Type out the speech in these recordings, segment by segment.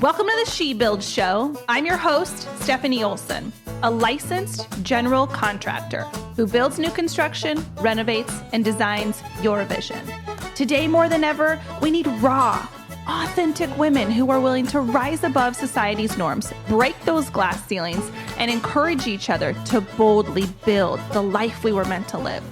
Welcome to the She Builds Show. I'm your host, Stefanie Olson, a licensed general contractor who builds new construction, renovates, and designs your vision. Today, more than ever, we need raw, authentic women who are willing to rise above society's norms, break those glass ceilings, and encourage each other to boldly build the life we were meant to live.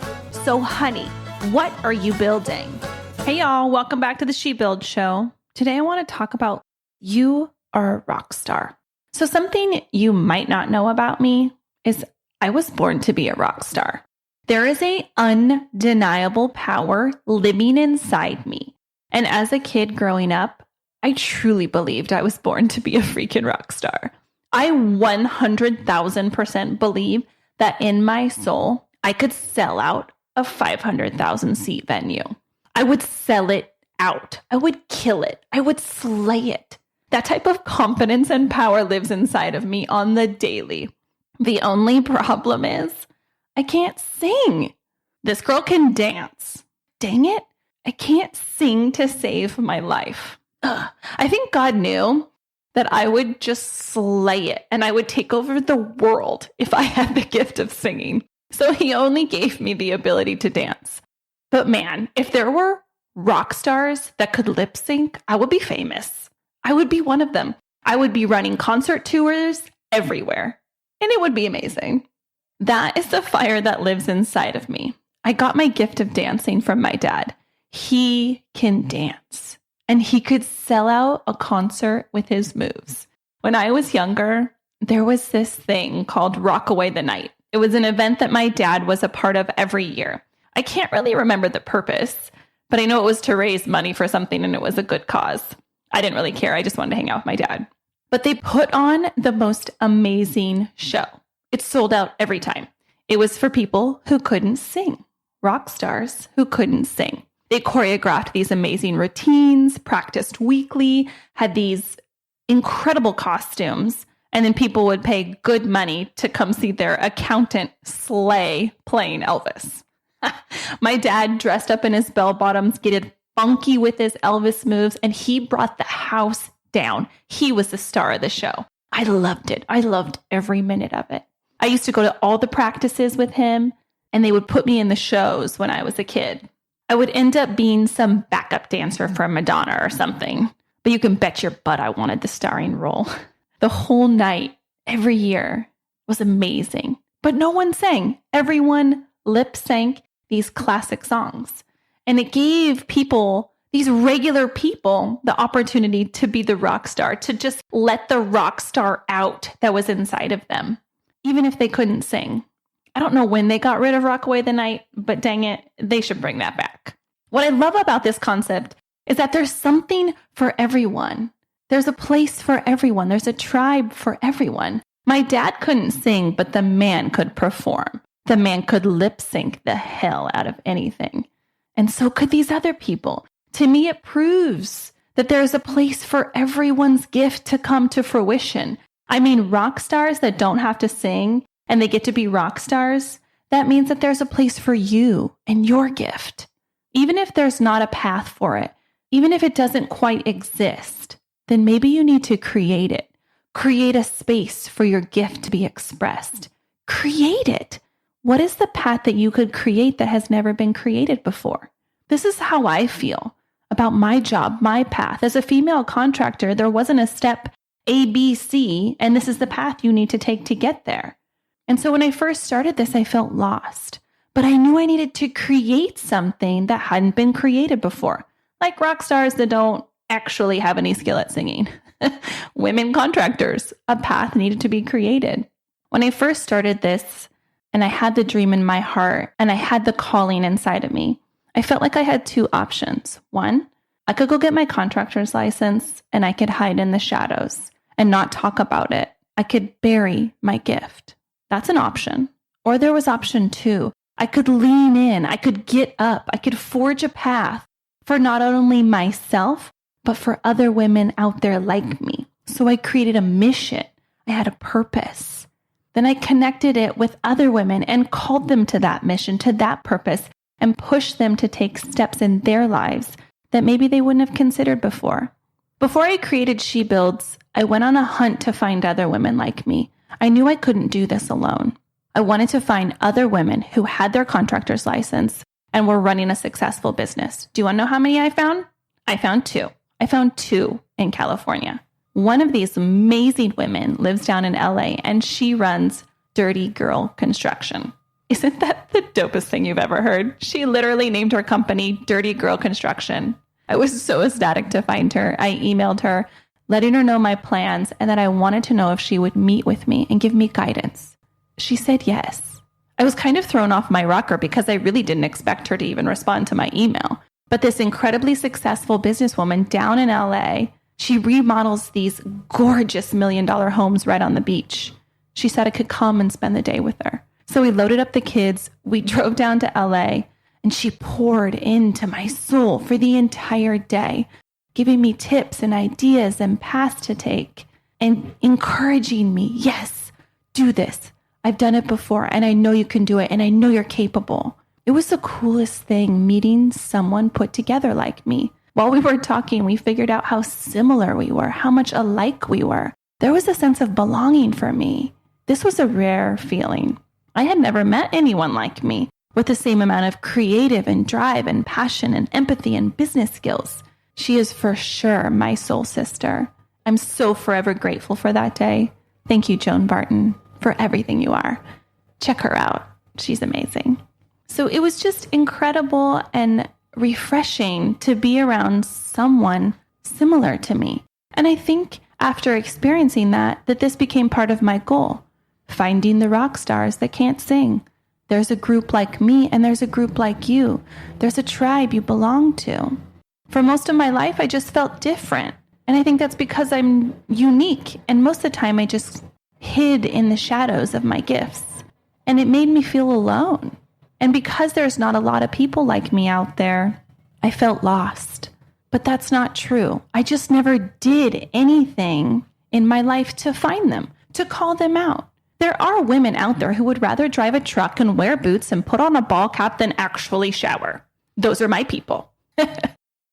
So, honey, what are you building? Hey, y'all. Welcome back to the She Builds Show. Today, I want to talk about you are a rock star. So something you might not know about me is I was born to be a rock star. There is an undeniable power living inside me. And as a kid growing up, I truly believed I was born to be a freaking rock star. I 100,000% believe that in my soul, I could sell out a 500,000 seat venue. I would sell it out. I would kill it. I would slay it. That type of confidence and power lives inside of me on the daily. The only problem is I can't sing. This girl can dance. Dang it. I can't sing to save my life. I think God knew that I would just slay it and I would take over the world if I had the gift of singing. So he only gave me the ability to dance. But man, if there were rock stars that could lip sync, I would be famous. I would be one of them. I would be running concert tours everywhere, and it would be amazing. That is the fire that lives inside of me. I got my gift of dancing from my dad. He can dance, and he could sell out a concert with his moves. When I was younger, there was this thing called Rock Away the Night. It was an event that my dad was a part of every year. I can't really remember the purpose, but I know it was to raise money for something, and it was a good cause. I didn't really care. I just wanted to hang out with my dad. But they put on the most amazing show. It sold out every time. It was for people who couldn't sing, rock stars who couldn't sing. They choreographed these amazing routines, practiced weekly, had these incredible costumes, and then people would pay good money to come see their accountant slay playing Elvis. My dad dressed up in his bell bottoms, getting funky with his Elvis moves, and he brought the house down. He was the star of the show. I loved it. I loved every minute of it. I used to go to all the practices with him, and they would put me in the shows when I was a kid. I would end up being some backup dancer for Madonna or something, but you can bet your butt I wanted the starring role. The whole night, every year, was amazing, but no one sang. Everyone lip sync these classic songs. And it gave people, these regular people, the opportunity to be the rock star, to just let the rock star out that was inside of them, even if they couldn't sing. I don't know when they got rid of Rock Away the Night, but dang it, they should bring that back. What I love about this concept is that there's something for everyone. There's a place for everyone. There's a tribe for everyone. My dad couldn't sing, but the man could perform. The man could lip sync the hell out of anything. And so could these other people. To me, it proves that there's a place for everyone's gift to come to fruition. I mean, rock stars that don't have to sing and they get to be rock stars, that means that there's a place for you and your gift. Even if there's not a path for it, even if it doesn't quite exist, then maybe you need to create it. Create a space for your gift to be expressed. Create it. What is the path that you could create that has never been created before? This is how I feel about my job, my path. As a female contractor, there wasn't a step A, B, C, and this is the path you need to take to get there. And so when I first started this, I felt lost. But I knew I needed to create something that hadn't been created before, like rock stars that don't actually have any skill at singing. Women contractors, a path needed to be created. When I first started this, and I had the dream in my heart, and I had the calling inside of me, I felt like I had two options. One, I could go get my contractor's license, and I could hide in the shadows and not talk about it. I could bury my gift. That's an option. Or there was option two. I could lean in. I could get up. I could forge a path for not only myself, but for other women out there like me. So I created a mission. I had a purpose. Then I connected it with other women and called them to that mission, to that purpose, and pushed them to take steps in their lives that maybe they wouldn't have considered before. Before I created She Builds, I went on a hunt to find other women like me. I knew I couldn't do this alone. I wanted to find other women who had their contractor's license and were running a successful business. Do you want to know how many I found? I found two. I found two in California. One of these amazing women lives down in LA and she runs Dirty Girl Construction. Isn't that the dopest thing you've ever heard? She literally named her company Dirty Girl Construction. I was so ecstatic to find her. I emailed her, letting her know my plans and that I wanted to know if she would meet with me and give me guidance. She said yes. I was kind of thrown off my rocker because I really didn't expect her to even respond to my email. But this incredibly successful businesswoman down in LA, she remodels these gorgeous $1 million homes right on the beach. She said I could come and spend the day with her. So we loaded up the kids, we drove down to LA, and she poured into my soul for the entire day, giving me tips and ideas and paths to take and encouraging me, yes, do this. I've done it before and I know you can do it and I know you're capable. It was the coolest thing meeting someone put together like me. While we were talking, we figured out how similar we were, how much alike we were. There was a sense of belonging for me. This was a rare feeling. I had never met anyone like me with the same amount of creative and drive and passion and empathy and business skills. She is for sure my soul sister. I'm so forever grateful for that day. Thank you, Joan Barton, for everything you are. Check her out. She's amazing. So it was just incredible and refreshing to be around someone similar to me. And I think after experiencing that this became part of my goal. Finding the rock stars that can't sing. There's a group like me and there's a group like you. There's a tribe you belong to. For most of my life, I just felt different. And I think that's because I'm unique. And most of the time, I just hid in the shadows of my gifts. And it made me feel alone. And because there's not a lot of people like me out there, I felt lost. But that's not true. I just never did anything in my life to find them, to call them out. There are women out there who would rather drive a truck and wear boots and put on a ball cap than actually shower. Those are my people.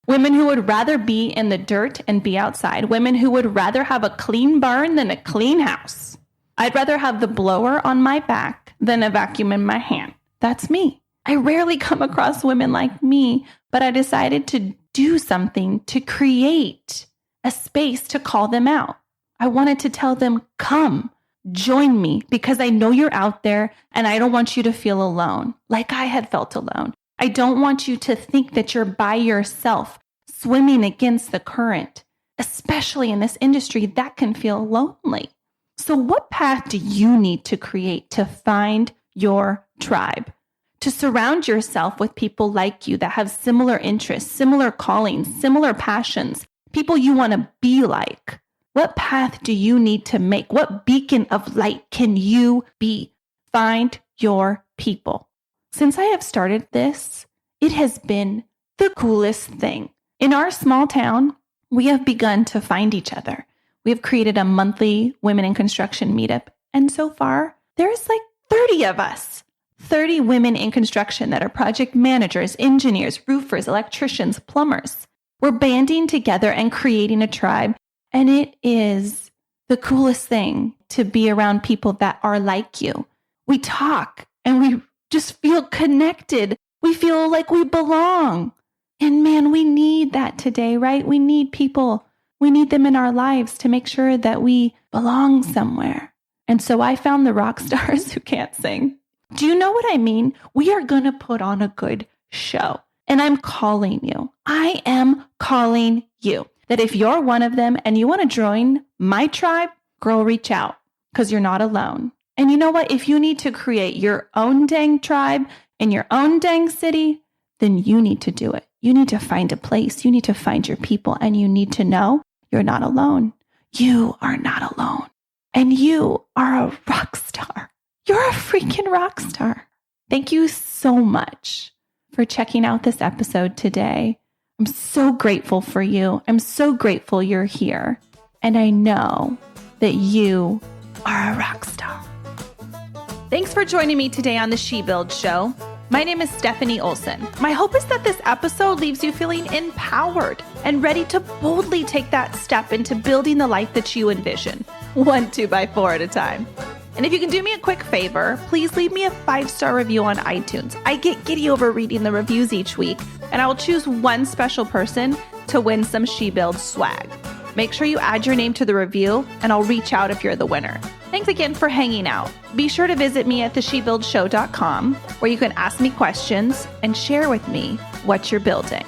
Women who would rather be in the dirt and be outside. Women who would rather have a clean barn than a clean house. I'd rather have the blower on my back than a vacuum in my hand. That's me. I rarely come across women like me, but I decided to do something to create a space to call them out. I wanted to tell them, come. Join me because I know you're out there and I don't want you to feel alone like I had felt alone. I don't want you to think that you're by yourself swimming against the current, especially in this industry that can feel lonely. So what path do you need to create to find your tribe? To surround yourself with people like you that have similar interests, similar callings, similar passions, people you want to be like. What path do you need to make? What beacon of light can you be? Find your people. Since I have started this, it has been the coolest thing. In our small town, we have begun to find each other. We have created a monthly women in construction meetup. And so far, there's like 30 of us. 30 women in construction that are project managers, engineers, roofers, electricians, plumbers. We're banding together and creating a tribe. And it is the coolest thing to be around people that are like you. We talk and we just feel connected. We feel like we belong. And man, we need that today, right? We need people. We need them in our lives to make sure that we belong somewhere. And so I found the rock stars who can't sing. Do you know what I mean? We are going to put on a good show. And I'm calling you. I am calling you. That if you're one of them and you want to join my tribe, girl, reach out because you're not alone. And you know what? If you need to create your own dang tribe in your own dang city, then you need to do it. You need to find a place. You need to find your people and you need to know you're not alone. You are not alone. And you are a rock star. You're a freaking rock star. Thank you so much for checking out this episode today. I'm so grateful for you. I'm so grateful you're here. And I know that you are a rock star. Thanks for joining me today on the She Build Show. My name is Stefanie Olson. My hope is that this episode leaves you feeling empowered and ready to boldly take that step into building the life that you envision, 1 2x4 at a time. And if you can do me a quick favor, please leave me a 5-star review on iTunes. I get giddy over reading the reviews each week, and I will choose one special person to win some She Builds swag. Make sure you add your name to the review, and I'll reach out if you're the winner. Thanks again for hanging out. Be sure to visit me at theshebuildshow.com, where you can ask me questions and share with me what you're building.